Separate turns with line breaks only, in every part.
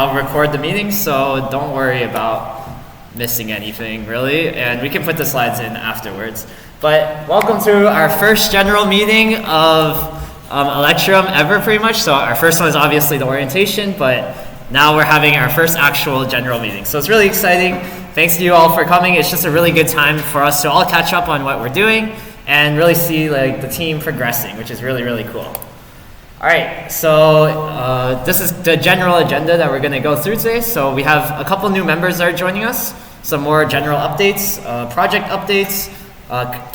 I'll record the meeting, so don't worry about missing anything, really. And we can put the slides in afterwards. But welcome to our first general meeting of Electrium ever, pretty much. So our first one is obviously the orientation, but now we're having our first actual general meeting. So it's really exciting. Thanks to you all for coming. It's just a really good time for us to all catch up on what we're doing and really see like the team progressing, which is really, really cool. All right, so this is the general agenda that we're going to go through today. So we have a couple new members that are joining us, some more general updates, project updates.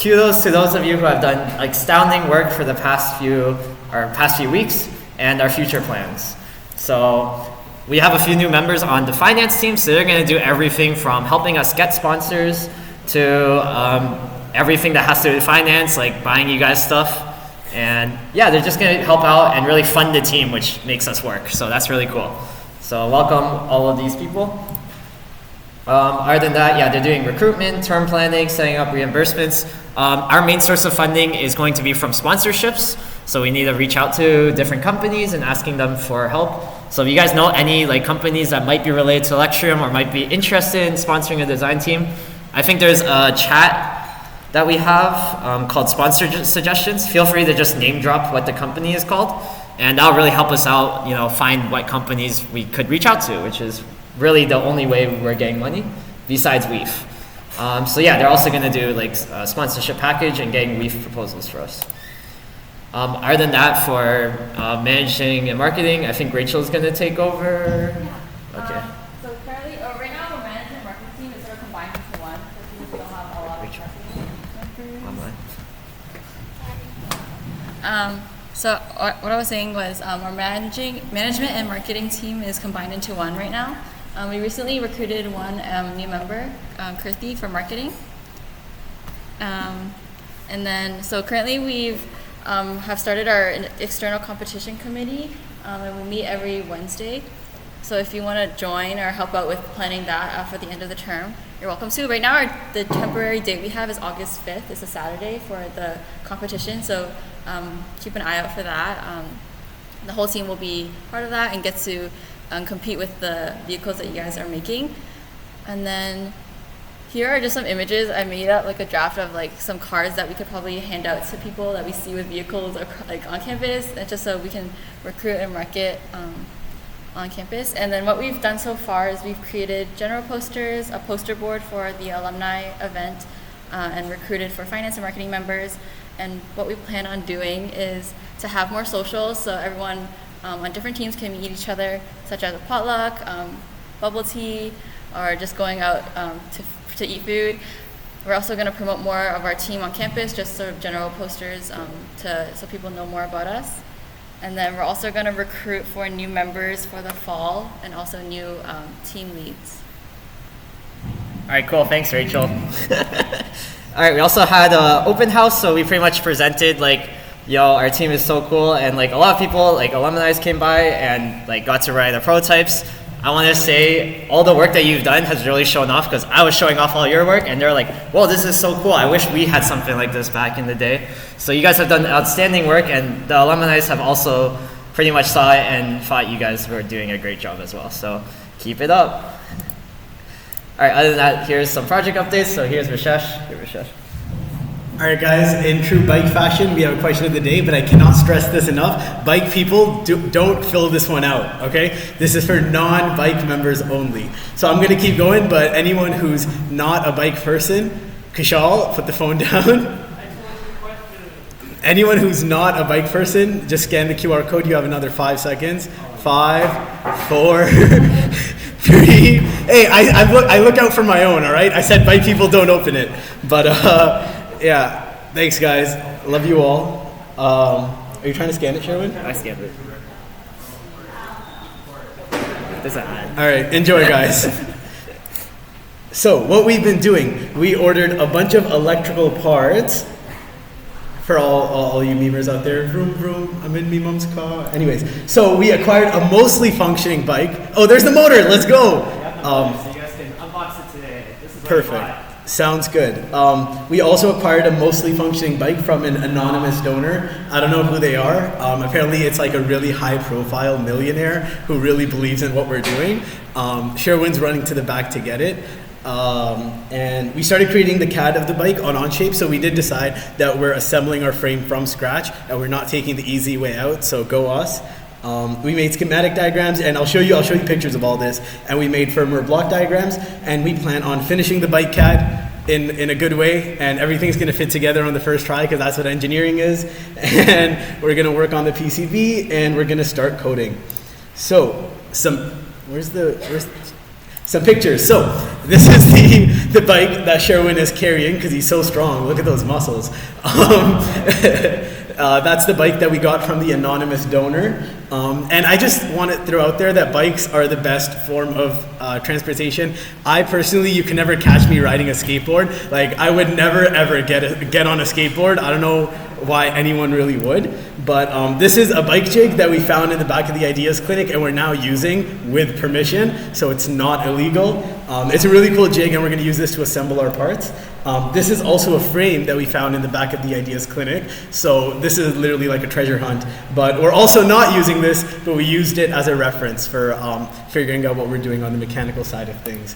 Kudos to those of you who have done astounding work for the past few weeks and our future plans. So we have a few new members on the finance team, so they're going to do everything from helping us get sponsors to everything that has to do with finance, like buying you guys stuff. And yeah, they're just going to help out and really fund the team, which makes us work. So that's really cool. So welcome all of these people. Other than that, yeah, they're doing recruitment, term planning, setting up reimbursements. Our main source of funding is going to be from sponsorships. So we need to reach out to different companies and asking them for help. So if you guys know any companies that might be related to Electrium or might be interested in sponsoring a design team, I think there's a chat that we have called Sponsor Suggestions. Feel free to just name drop what the company is called, and that'll really help us out, find what companies we could reach out to, which is really the only way we're getting money besides WEAF. So yeah, they're also gonna do a sponsorship package and getting WEAF proposals for us. Other than that, for managing and marketing, I think Rachel's gonna take over.
Yeah.
Okay.
So currently, right now, the management and marketing team is sort of combined into one, because we don't have a lot of marketing members. So what I was saying was our management and marketing team is combined into one right now. We recently recruited one new member, Kirthi, for marketing. And then, so currently we've have started our external competition committee, and we meet every Wednesday. So if you want to join or help out with planning that for the end of the term, you're welcome to. Right now, the temporary date we have is August 5th. It's a Saturday for the competition, so keep an eye out for that. The whole team will be part of that and get to compete with the vehicles that you guys are making. And then here are just some images. I made up a draft of some cards that we could probably hand out to people that we see with vehicles on campus, and just so we can recruit and market on campus. And then what we've done so far is we've created general posters, a poster board for the alumni event, and recruited for finance and marketing members. And what we plan on doing is to have more socials, so everyone on different teams can meet each other, such as a potluck, bubble tea, or just going out to eat food. We're also going to promote more of our team on campus, just sort of general posters so people know more about us. And then we're also going to recruit for new members for the fall and also new team leads.
All right, cool. Thanks, Rachel. All right, we also had an open house, so we pretty much presented our team is so cool, and a lot of people, alumni came by and got to ride the prototypes. I want to say all the work that you've done has really shown off, because I was showing off all your work and they're like, whoa, this is so cool. I wish we had something like this back in the day. So you guys have done outstanding work, and the alumni have also pretty much saw it and thought you guys were doing a great job as well. So keep it up. All right, other than that, here's some project updates. So here's Rashesh. Here, Rashesh.
All right, guys, in true bike fashion, we have a question of the day, but I cannot stress this enough. Bike people, don't fill this one out, okay? This is for non-bike members only. So I'm going to keep going, but anyone who's not a bike person, Kishal, put the phone down. Anyone who's not a bike person, just scan the QR code. You have another 5 seconds. 5, 4, 3. Hey, I look out for my own, all right? I said bike people don't open it. But yeah, thanks guys. Love you all. Are you trying to scan it, Sherwin?
I scanned it. There's an ad.
All right, enjoy guys. So what we've been doing, we ordered a bunch of electrical parts for all you memers out there. Vroom, vroom, I'm in me mom's car. Anyways, so we acquired a mostly functioning bike. Oh, there's the motor, let's go.
So you guys can unbox it today. This is
Perfect. Sounds good. We also acquired a mostly functioning bike from an anonymous donor. I don't know who they are. Apparently it's like a really high profile millionaire who really believes in what we're doing. Sherwin's running to the back to get it. And we started creating the CAD of the bike on Onshape, so we did decide that we're assembling our frame from scratch and we're not taking the easy way out, so go us. We made schematic diagrams, and I'll show you pictures of all this, and we made firmware block diagrams, and we plan on finishing the bike CAD in a good way, and everything's going to fit together on the first try because that's what engineering is. And we're going to work on the PCB, and we're going to start coding. So some pictures. So this is the bike that Sherwin is carrying because he's so strong. Look at those muscles. That's the bike that we got from the anonymous donor. And I just want to throw out there that bikes are the best form of transportation. I personally, you can never catch me riding a skateboard. Like, I would never ever get on a skateboard. I don't know why anyone really would. But this is a bike jig that we found in the back of the Ideas Clinic and we're now using with permission, so it's not illegal. It's a really cool jig and we're going to use this to assemble our parts. This is also a frame that we found in the back of the Ideas Clinic, so this is literally like a treasure hunt. But we're also not using this, but we used it as a reference for figuring out what we're doing on the mechanical side of things.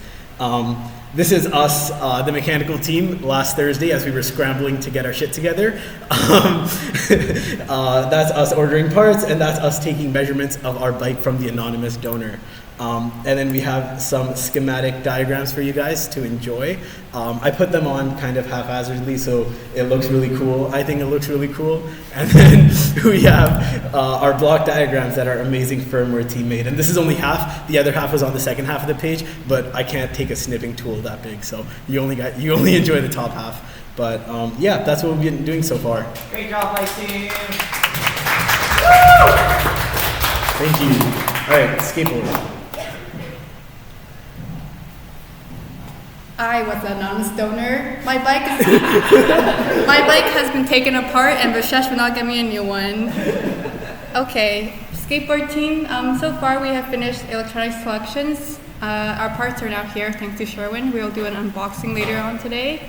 This is us, the mechanical team, last Thursday as we were scrambling to get our shit together. That's us ordering parts, and that's us taking measurements of our bike from the anonymous donor. And then we have some schematic diagrams for you guys to enjoy. I put them on kind of haphazardly, so it looks really cool. I think it looks really cool. And then we have our block diagrams that are amazing firmware team made. And this is only half. The other half was on the second half of the page, but I can't take a snipping tool that big, so you only enjoy the top half. But yeah, that's what we've been doing so far.
Great job, bike team.
Thank you. All right, skateboard.
I was an anonymous donor. My bike has been taken apart, and Rashesh will not get me a new one. Okay, skateboard team. So far we have finished electronic selections. Our parts are now here thanks to Sherwin. We'll do an unboxing later on today.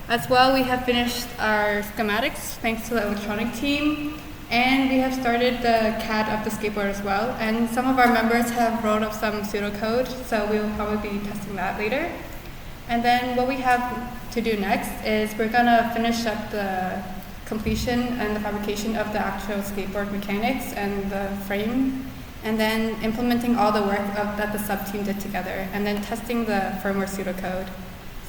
As well, we have finished our schematics thanks to the electronic team. And we have started the CAD of the skateboard as well. And some of our members have wrote up some pseudocode, so we'll probably be testing that later. And then what we have to do next is we're gonna finish up the completion and the fabrication of the actual skateboard mechanics and the frame, and then implementing all the work that the sub-team did together, and then testing the firmware pseudocode.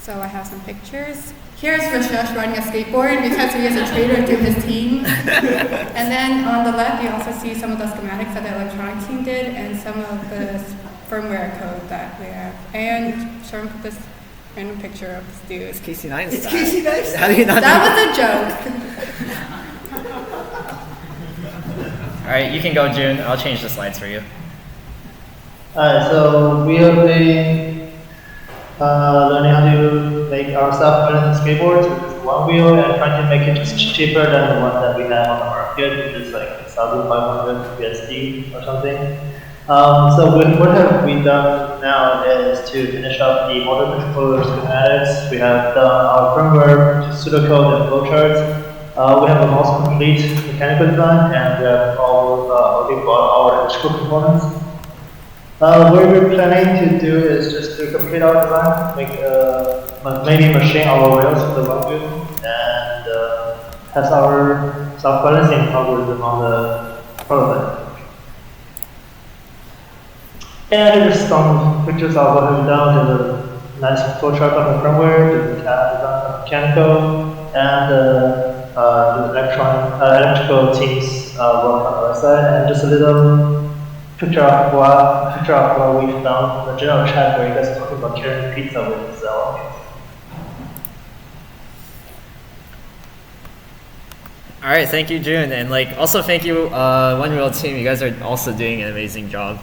So I have some pictures. Here's Rashesh riding a skateboard because he is a traitor to his team. And then on the left, you also see some of the schematics that the electronic team did and some of the firmware code that we have. And Sherwin put this random picture of this dude.
It's Casey Neistat.
It's Casey Neistat.
How do you not
That was a joke.
All right, you can go, June. I'll change the slides for you.
Alright, so we have been learning how to make our self-balancing skateboards with one wheel and trying to make it just cheaper than the one that we have on the market, which is like 1,500 USD or something. So what have we done now is to finish up the motor controller schematics. We have done our firmware, pseudocode, and flowcharts. We have a most complete mechanical design, and we have already bought our electrical components. What we're planning to do is just to complete our design, maybe machine our rails with the one wheel, and test our self-balancing algorithm on the prototype. And here's some pictures of what we've done. There's a nice flowchart on the firmware, the CAD design on the mechanical, and the electrical teams work on our side, and just a little picture of what we've done in the general chat where you guys are talking about carrying pizza with Zell.
All right, thank you, June, and also thank you, One Wheel team. You guys are also doing an amazing job.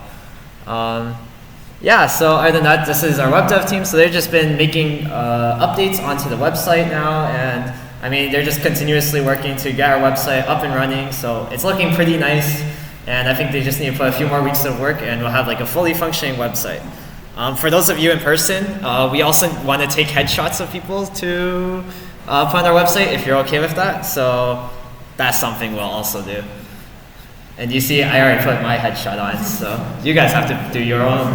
Yeah, so other than that, this is our web dev team. So they've just been making updates onto the website now, and I mean they're just continuously working to get our website up and running. So it's looking pretty nice, and I think they just need to put a few more weeks of work, and we'll have a fully functioning website. For those of you in person, we also want to take headshots of people to put on our website if you're okay with that. So that's something we'll also do. And you see, I already put my headshot on, so you guys have to do your own.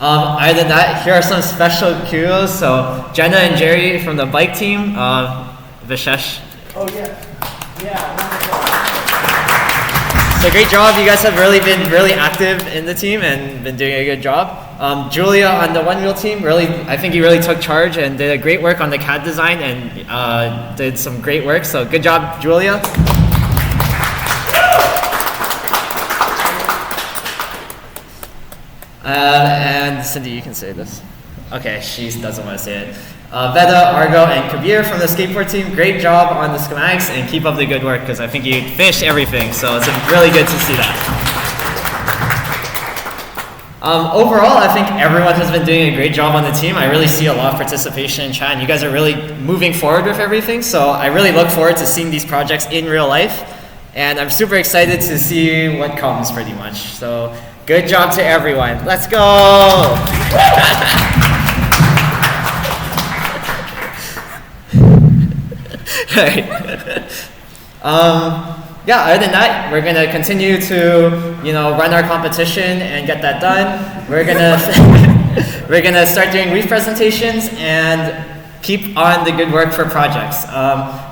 Other than that, here are some special kudos. So Jenna and Jerry from the bike team, Vishesh.
Oh yeah.
So great job. You guys have really been really active in the team and been doing a good job. Julia on the one wheel team, really, I think you really took charge and did a great work on the CAD design and did some great work. So good job, Julia. And Cindy, you can say this. Okay, she doesn't want to say it. Veda, Argo, and Kabir from the skateboard team, great job on the schematics and keep up the good work because I think you finished everything, so it's really good to see that. Overall, I think everyone has been doing a great job on the team. I really see a lot of participation in chat and you guys are really moving forward with everything, so I really look forward to seeing these projects in real life and I'm super excited to see what comes pretty much. So good job to everyone. Let's go! Right. Yeah, other than that, we're gonna continue to, run our competition and get that done. We're gonna start doing brief presentations and keep on the good work for projects.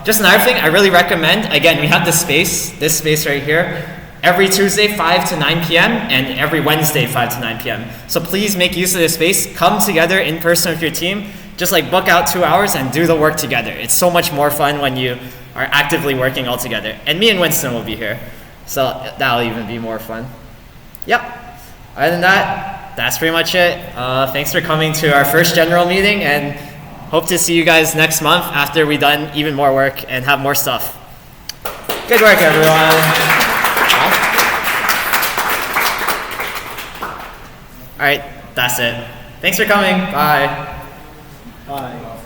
Just another thing I really recommend, again, we have this space right here, every Tuesday 5 to 9 p.m. and every Wednesday 5 to 9 p.m. So please make use of this space, come together in person with your team, just like book out 2 hours and do the work together. It's so much more fun when you are actively working all together. And me and Winston will be here, so that'll even be more fun. Yep, other than that, that's pretty much it. Thanks for coming to our first general meeting and hope to see you guys next month after we've done even more work and have more stuff. Good work, everyone. All right, that's it. Thanks for coming. Bye.
Bye.